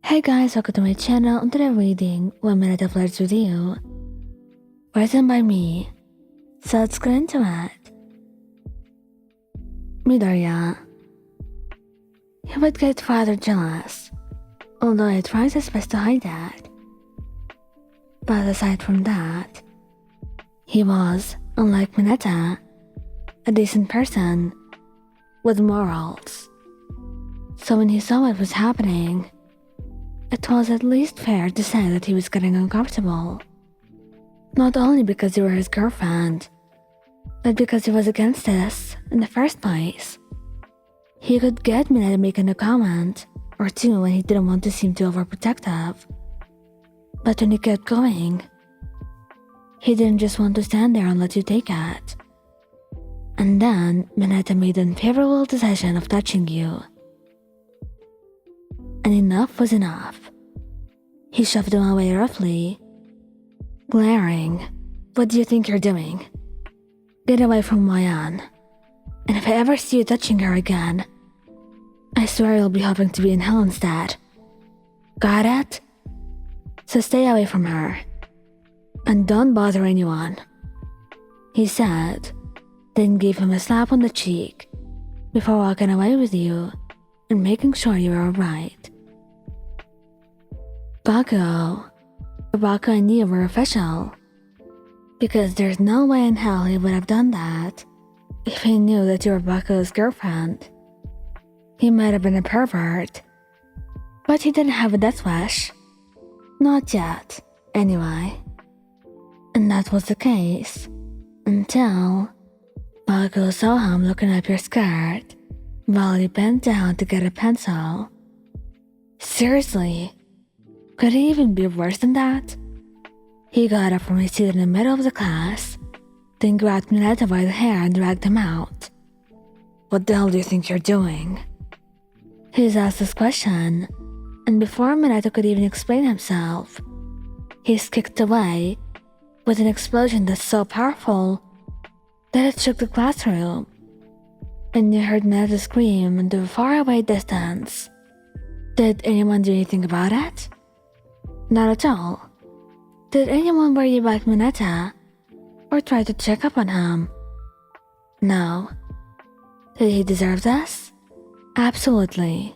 Hey guys, welcome to my channel. And today reading 1 Minute Flirts with You, written by me. So let's get into it. Midoriya. He would get rather jealous, although he tries his best to hide that. But aside from that, he was, unlike Mineta, a decent person with morals. So when he saw what was happening, it was at least fair to say that he was getting uncomfortable. Not only because you were his girlfriend, but because he was against this in the first place. He could get Mineta making a comment or two when he didn't want to seem too overprotective. But when he kept going, he didn't just want to stand there and let you take it. And then Mineta made the unfavorable decision of touching you. And enough was enough. He shoved him away roughly, glaring. What do you think you're doing? Get away from Mayan. And if I ever see you touching her again, I swear you'll be hoping to be in hell instead. Got it? So stay away from her. And don't bother anyone, he said, then gave him a slap on the cheek before walking away with you and making sure you were alright. Bakugou and you were official, because there's no way in hell he would have done that if he knew that you were Bakugou's girlfriend. He might have been a pervert, but he didn't have a death wish. Not yet, anyway. And that was the case until Bakugou saw him looking up your skirt while he bent down to get a pencil. Seriously? Could it even be worse than that? He got up from his seat in the middle of the class, then grabbed Mineta by the hair and dragged him out. What the hell do you think you're doing? He was asked this question, and before Mineta could even explain himself, he's kicked away with an explosion that's so powerful that it shook the classroom, and you heard Mineta scream into a faraway distance. Did anyone do anything about it? Not at all. Did anyone worry about Mineta or try to check up on him? No. Did he deserve this? Absolutely.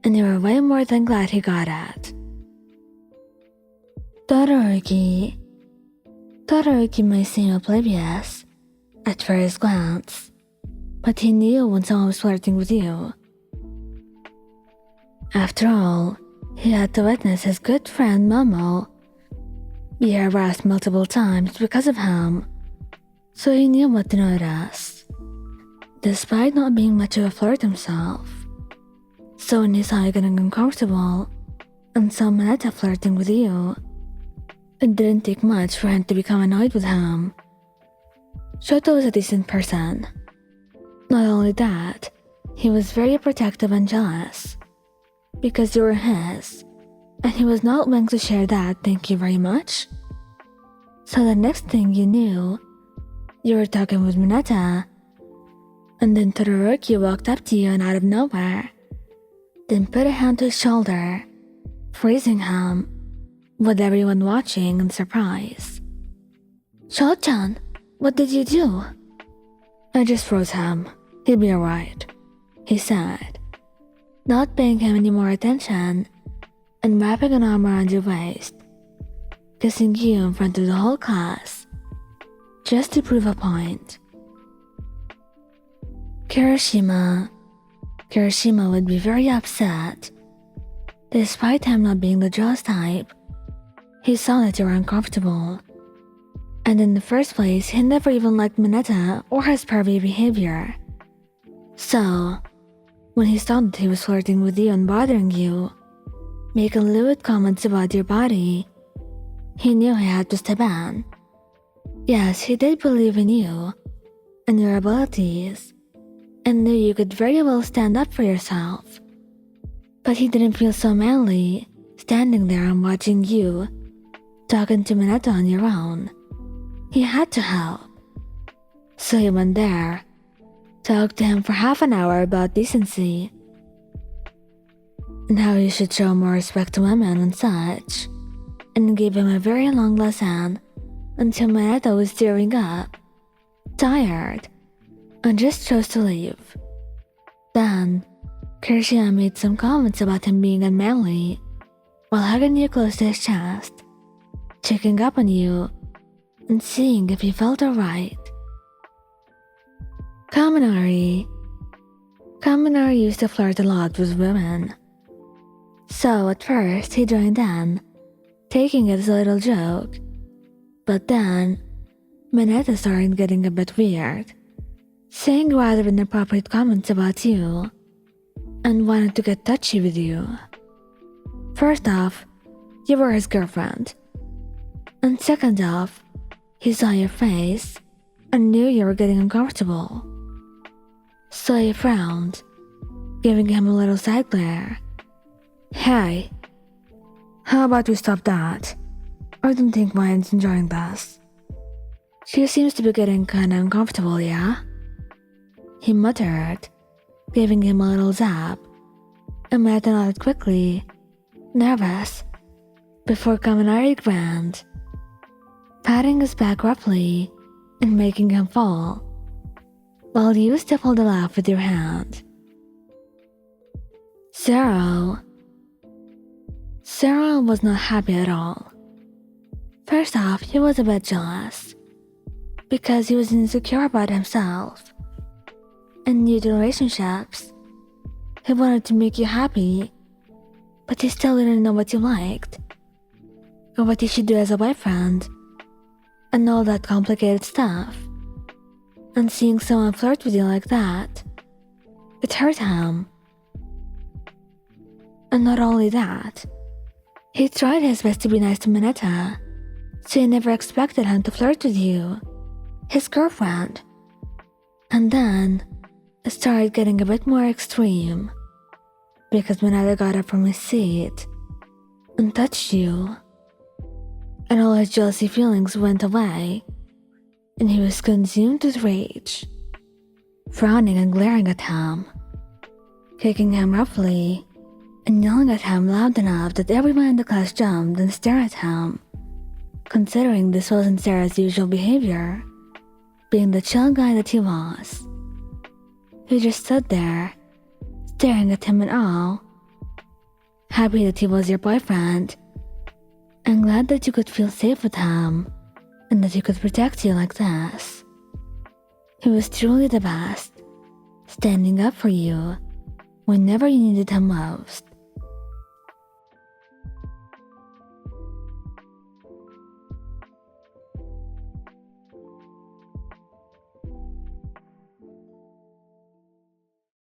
And you were way more than glad he got it. Todoroki. Todoroki may seem oblivious at first glance, but he knew when someone was flirting with you. After all, he had to witness his good friend Momo be harassed multiple times because of him, so he knew what to notice, despite not being much of a flirt himself. So when he saw you getting uncomfortable and saw Mineta flirting with you, it didn't take much for him to become annoyed with him. Shouto was a decent person. Not only that, he was very protective and jealous, because you were his, and he was not willing to share that thank you very much. So the next thing you knew, you were talking with Mineta, and then Todoroki walked up to you and out of nowhere, then put a hand to his shoulder, freezing him, with everyone watching in surprise. Shou-chan, what did you do? I just froze him. He'll be alright, he said, not paying him any more attention and wrapping an arm around your waist, kissing you in front of the whole class, just to prove a point. Kirishima would be very upset. Despite him not being the jealous type, he saw that you were uncomfortable. And in the first place, he never even liked Mineta or his pervy behavior. So, when he saw that he was flirting with you and bothering you, making lewd comments about your body, he knew he had to step in. Yes, he did believe in you and your abilities, and knew you could very well stand up for yourself. But he didn't feel so manly standing there and watching you talking to Mineta on your own. He had to help. So he went there, talked to him for half an hour about decency, and how you should show more respect to women and such, and gave him a very long lesson until Mineta was tearing up, tired, and just chose to leave. Then, Kirishima made some comments about him being unmanly while hugging you close to his chest, checking up on you, and seeing if you felt alright. Kaminari used to flirt a lot with women. So at first he joined in, taking it as a little joke. But then, Mineta started getting a bit weird, saying rather inappropriate comments about you, and wanted to get touchy with you. First off, you were his girlfriend. And second off, he saw your face and knew you were getting uncomfortable. So he frowned, giving him a little side glare. Hey, how about we stop that? I don't think Mine's enjoying this. She seems to be getting kinda uncomfortable, yeah? He muttered, giving him a little zap, and Mineta nodded quickly, nervous, before Kaminari grinned, patting his back roughly and making him fall, while you stifled a laugh with your hand. Sero was not happy at all. First off, he was a bit jealous, because he was insecure about himself. And new to relationships, he wanted to make you happy, but he still didn't know what you liked, or what you should do as a boyfriend, and all that complicated stuff. And seeing someone flirt with you like that, it hurt him. And not only that, he tried his best to be nice to Mineta, so he never expected him to flirt with you, his girlfriend. And then, it started getting a bit more extreme, because Mineta got up from his seat and touched you, and all his jealousy feelings went away, and he was consumed with rage, frowning and glaring at him, kicking him roughly, and yelling at him loud enough that everyone in the class jumped and stared at him, considering this wasn't Sarah's usual behavior, being the chill guy that he was. He just stood there, staring at him in awe, happy that he was your boyfriend, and glad that you could feel safe with him, and that he could protect you like this. He was truly the best, standing up for you whenever you needed him most.